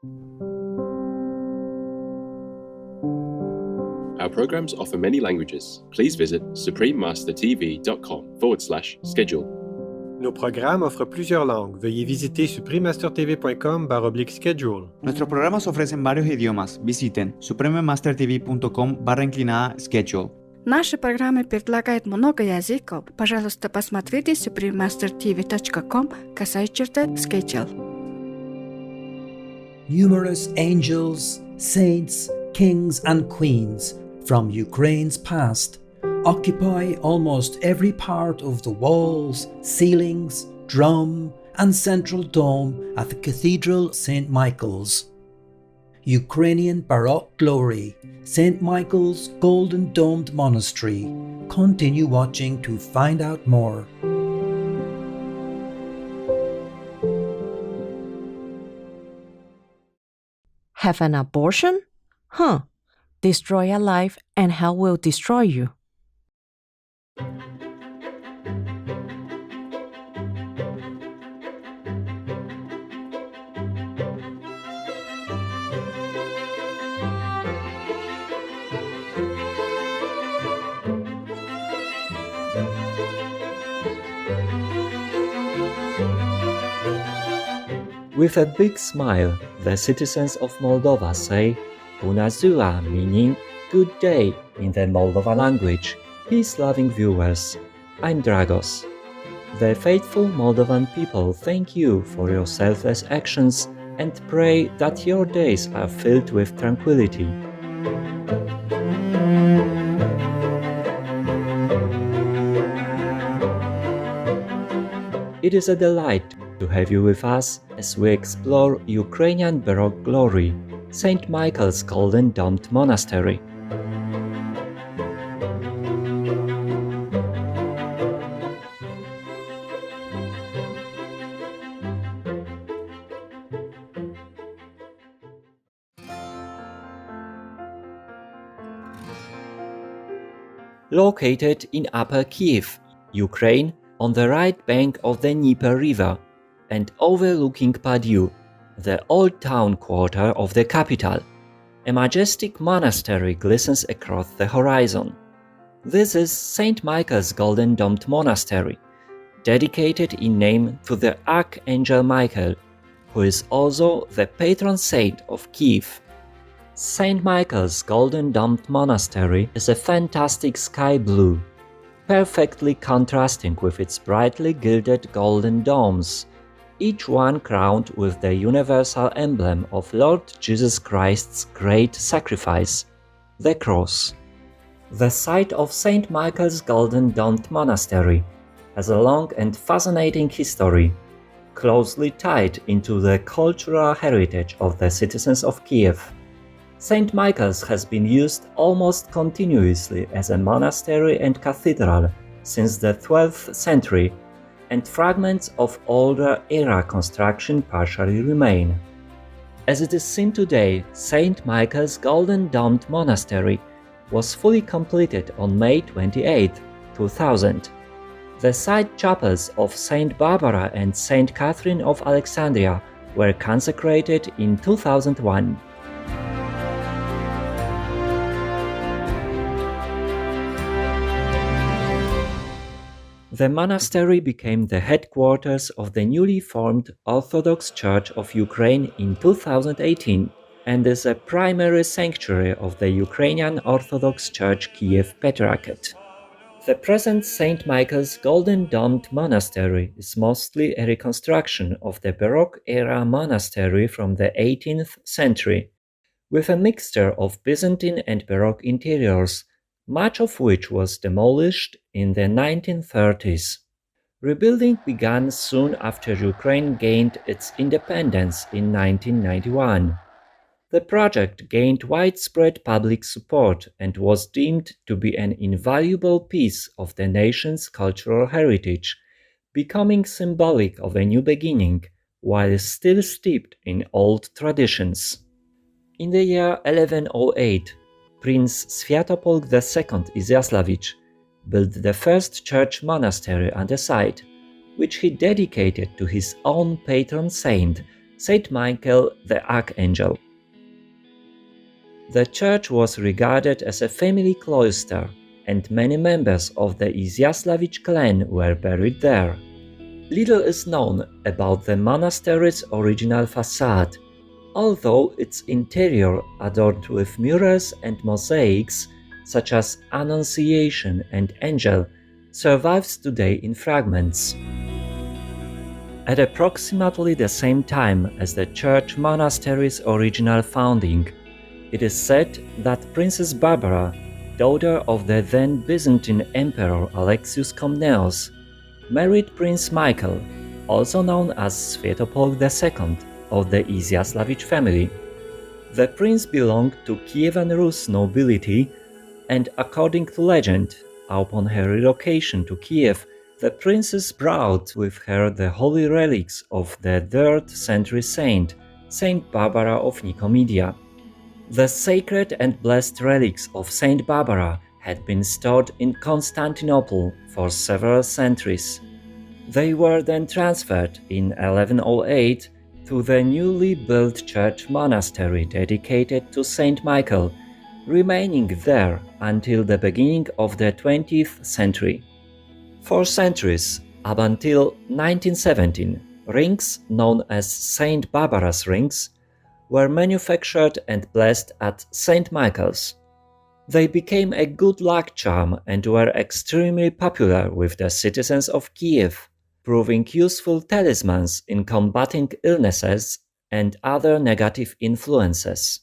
Our programs offer many languages. Please visit suprememastertv.com/schedule. Nos programas offrent plusieurs langues. Veuillez visiter suprememastertv.com/schedule. Nuestros programas ofrecen varios idiomas. Visiten suprememastertv.com/schedule. Наши программы предлагают много языков. Пожалуйста, посмотрите suprememastertv.com/schedule. Numerous angels, saints, kings and queens from Ukraine's past occupy almost every part of the walls, ceilings, drum and central dome at the Cathedral St. Michael's. Ukrainian Baroque glory, St. Michael's Golden Domed Monastery. Continue watching to find out more. Have an abortion? Destroy a life and hell will destroy you. With a big smile, the citizens of Moldova say Bună ziua, meaning good day in the Moldovan language. Peace-loving viewers, I'm Dragos. The faithful Moldovan people thank you for your selfless actions and pray that your days are filled with tranquility. It is a delight to have you with us as we explore Ukrainian Baroque glory, St. Michael's Golden Domed Monastery. Located in Upper Kiev, Ukraine, on the right bank of the Dnieper River and overlooking Padiu, the old town quarter of the capital, a majestic monastery glistens across the horizon. This is St. Michael's Golden Domed Monastery, dedicated in name to the Archangel Michael, who is also the patron saint of Kiev. St. Michael's Golden Domed Monastery is a fantastic sky blue, perfectly contrasting with its brightly gilded golden domes, each one crowned with the universal emblem of Lord Jesus Christ's great sacrifice, the cross. The site of St. Michael's Golden Domed Monastery has a long and fascinating history, closely tied into the cultural heritage of the citizens of Kiev. St. Michael's has been used almost continuously as a monastery and cathedral since the 12th century, and fragments of older era construction partially remain. As it is seen today, St. Michael's Golden Domed Monastery was fully completed on May 28, 2000. The side chapels of St. Barbara and St. Catherine of Alexandria were consecrated in 2001. The monastery became the headquarters of the newly formed Orthodox Church of Ukraine in 2018 and is a primary sanctuary of the Ukrainian Orthodox Church Kiev Patriarchate. The present St. Michael's Golden Domed Monastery is mostly a reconstruction of the Baroque-era monastery from the 18th century, with a mixture of Byzantine and Baroque interiors, much of which was demolished in the 1930s. Rebuilding began soon after Ukraine gained its independence in 1991. The project gained widespread public support and was deemed to be an invaluable piece of the nation's cultural heritage, becoming symbolic of a new beginning while still steeped in old traditions. In the year 1108, Prince Światopolk II Izyaslawicz built the first church monastery on the site, which he dedicated to his own patron saint, Saint Michael the Archangel. The church was regarded as a family cloister, and many members of the Izyaslawicz clan were buried there. Little is known about the monastery's original facade, although its interior, adorned with murals and mosaics such as Annunciation and Angel, survives today in fragments. At approximately the same time as the church monastery's original founding, it is said that Princess Barbara, daughter of the then Byzantine Emperor Alexius Komnenos, married Prince Michael, also known as Sviatopolk II of the Izyaslawicz family. The prince belonged to Kievan Rus nobility, and according to legend, upon her relocation to Kiev, the princess brought with her the holy relics of the 3rd century saint, Saint Barbara of Nicomedia. The sacred and blessed relics of Saint Barbara had been stored in Constantinople for several centuries. They were then transferred in 1108 to the newly built church monastery dedicated to Saint Michael, remaining there until the beginning of the 20th century. For centuries, up until 1917, rings known as Saint Barbara's rings were manufactured and blessed at Saint Michael's. They became a good luck charm and were extremely popular with the citizens of Kiev, proving useful talismans in combating illnesses and other negative influences.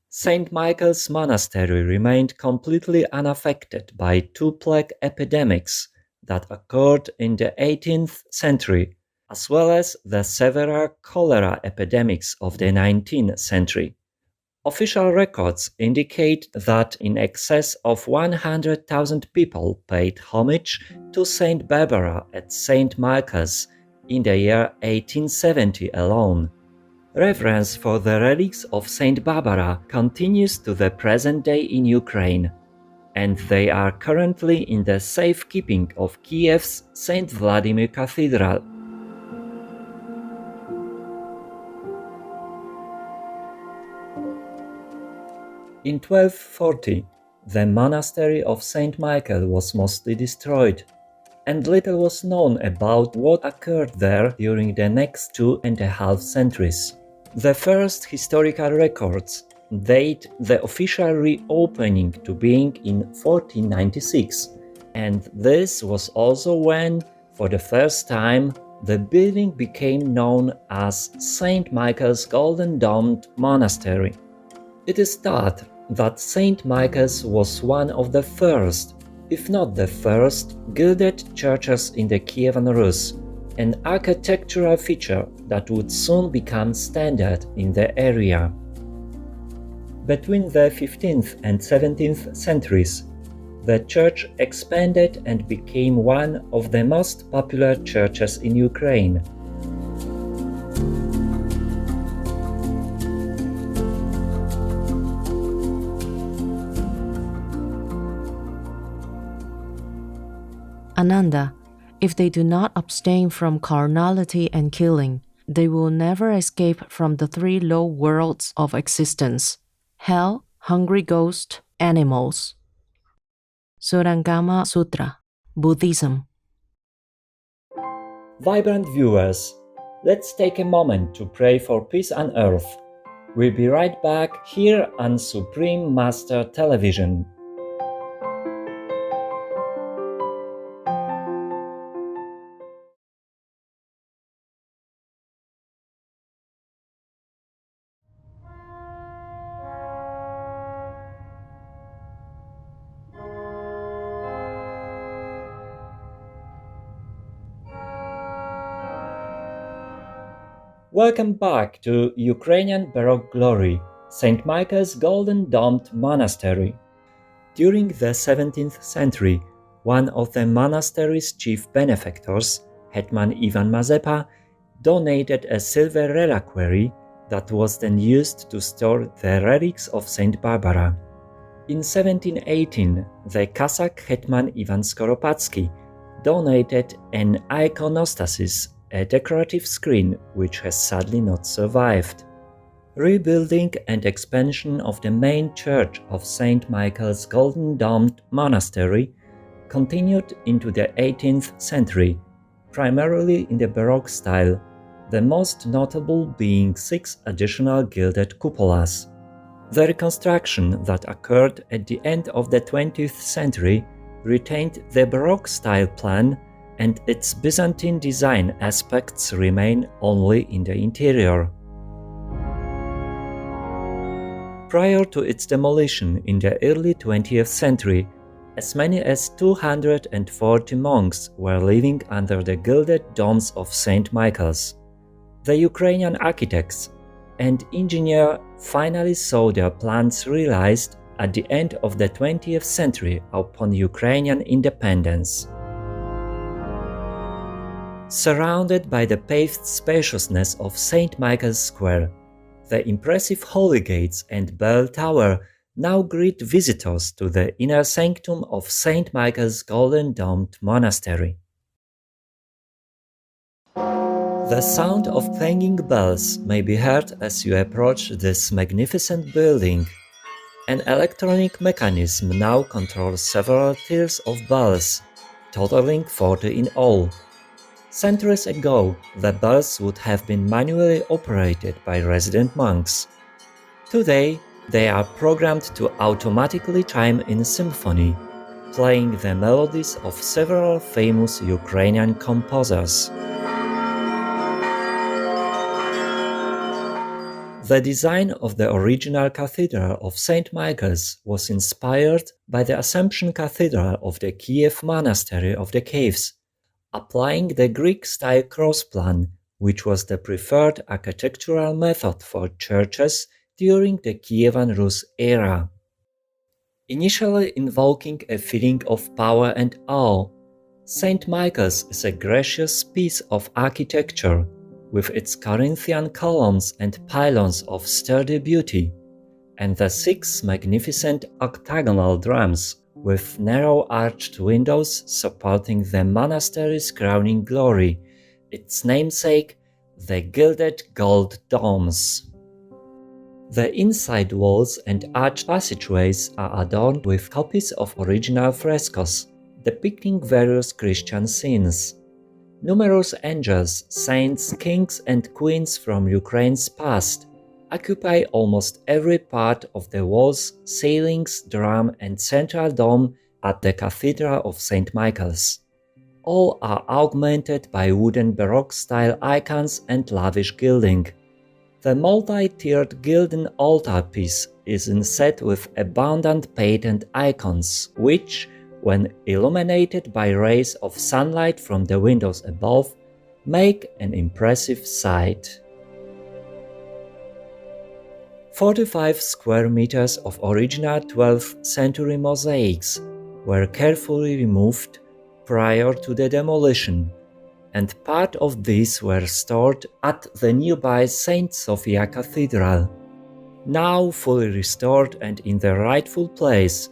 St. Michael's Monastery remained completely unaffected by two plague epidemics that occurred in the 18th century, as well as the several cholera epidemics of the 19th century. Official records indicate that in excess of 100,000 people paid homage to Saint Barbara at Saint Michael's in the year 1870 alone. Reverence for the relics of Saint Barbara continues to the present day in Ukraine, and they are currently in the safekeeping of Kiev's Saint Vladimir Cathedral. In 1240, the monastery of Saint Michael was mostly destroyed, and little was known about what occurred there during the next 2.5 centuries. The first historical records date the official reopening to being in 1496, and this was also when, for the first time, the building became known as Saint Michael's Golden Domed Monastery. It is thought that Saint Michael's was one of the first, if not the first, gilded churches in the Kievan Rus, an architectural feature that would soon become standard in the area. Between the 15th and 17th centuries, the church expanded and became one of the most popular churches in Ukraine. Ananda, if they do not abstain from carnality and killing, they will never escape from the three low worlds of existence: hell, hungry ghost, animals. Surangama Sutra, Buddhism. Vibrant viewers, let's take a moment to pray for peace on earth. We'll be right back here on Supreme Master Television. Welcome back to Ukrainian Baroque Glory, St. Michael's Golden Domed Monastery. During the 17th century, one of the monastery's chief benefactors, Hetman Ivan Mazepa, donated a silver reliquary that was then used to store the relics of St. Barbara. In 1718, the Kazakh Hetman Ivan Skoropadsky donated an iconostasis a decorative screen which has sadly not survived. Rebuilding and expansion of the main church of St. Michael's Golden Domed Monastery continued into the 18th century, primarily in the Baroque style, the most notable being 6 additional gilded cupolas. The reconstruction that occurred at the end of the 20th century retained the Baroque style plan, and its Byzantine design aspects remain only in the interior. Prior to its demolition in the early 20th century, as many as 240 monks were living under the gilded domes of St. Michael's. The Ukrainian architects and engineers finally saw their plans realized at the end of the 20th century upon Ukrainian independence. Surrounded by the paved spaciousness of St. Michael's Square, the impressive holy gates and bell tower now greet visitors to the inner sanctum of St. Michael's Golden Domed Monastery. The sound of clanging bells may be heard as you approach this magnificent building. An electronic mechanism now controls several tiers of bells, totaling 40 in all. Centuries ago, the bells would have been manually operated by resident monks. Today, they are programmed to automatically chime in symphony, playing the melodies of several famous Ukrainian composers. The design of the original Cathedral of St. Michael's was inspired by the Assumption Cathedral of the Kiev Monastery of the Caves, applying the Greek-style cross plan, which was the preferred architectural method for churches during the Kievan Rus era. Initially invoking a feeling of power and awe, St. Michael's is a gracious piece of architecture, with its Corinthian columns and pylons of sturdy beauty, and the 6 magnificent octagonal drums with narrow arched windows supporting the monastery's crowning glory, its namesake, the gilded gold domes. The inside walls and arched passageways are adorned with copies of original frescoes depicting various Christian scenes. Numerous angels, saints, kings and queens from Ukraine's past occupy almost every part of the walls, ceilings, drum and central dome at the Cathedral of St. Michael's. All are augmented by wooden Baroque-style icons and lavish gilding. The multi-tiered gilded altarpiece is inset with abundant patent icons, which, when illuminated by rays of sunlight from the windows above, make an impressive sight. 45 square meters of original 12th century mosaics were carefully removed prior to the demolition, and part of these were stored at the nearby St. Sophia Cathedral. Now fully restored and in their rightful place,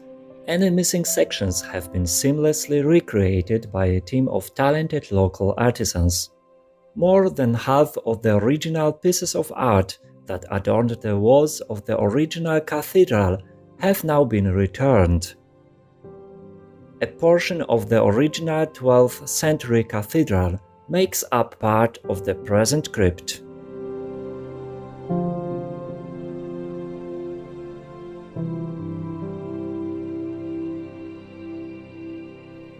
any missing sections have been seamlessly recreated by a team of talented local artisans. More than half of the original pieces of art that adorned the walls of the original cathedral have now been returned. A portion of the original 12th century cathedral makes up part of the present crypt.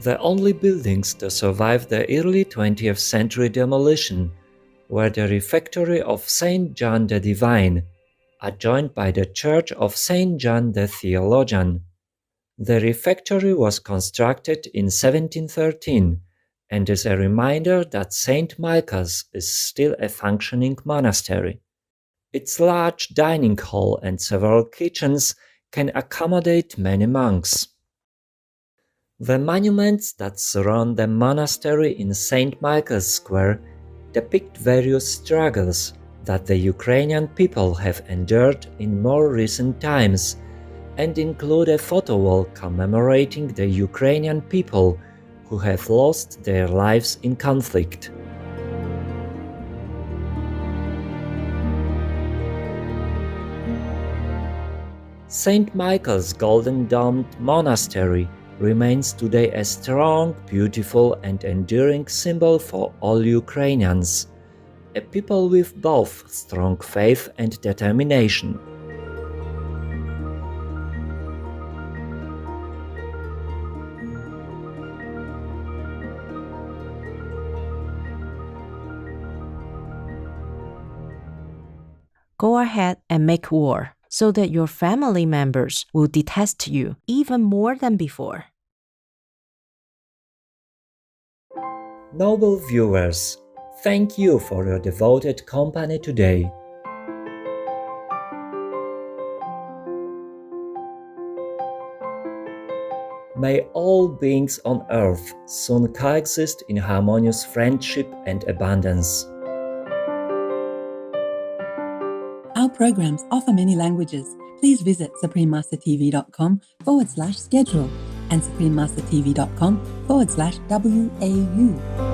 The only buildings to survive the early 20th century demolition were the refectory of St. John the Divine, adjoined by the Church of St. John the Theologian. The refectory was constructed in 1713 and is a reminder that St. Michael's is still a functioning monastery. Its large dining hall and several kitchens can accommodate many monks. The monuments that surround the monastery in St. Michael's Square depict various struggles that the Ukrainian people have endured in more recent times and include a photo wall commemorating the Ukrainian people who have lost their lives in conflict. St. Michael's golden-domed monastery remains today a strong, beautiful, and enduring symbol for all Ukrainians, a people with both strong faith and determination. Go ahead and make war, so that your family members will detest you even more than before. Noble viewers, thank you for your devoted company today. May all beings on earth soon coexist in harmonious friendship and abundance. Our programs offer many languages. Please visit suprememastertv.com/schedule and suprememastertv.com/WAU.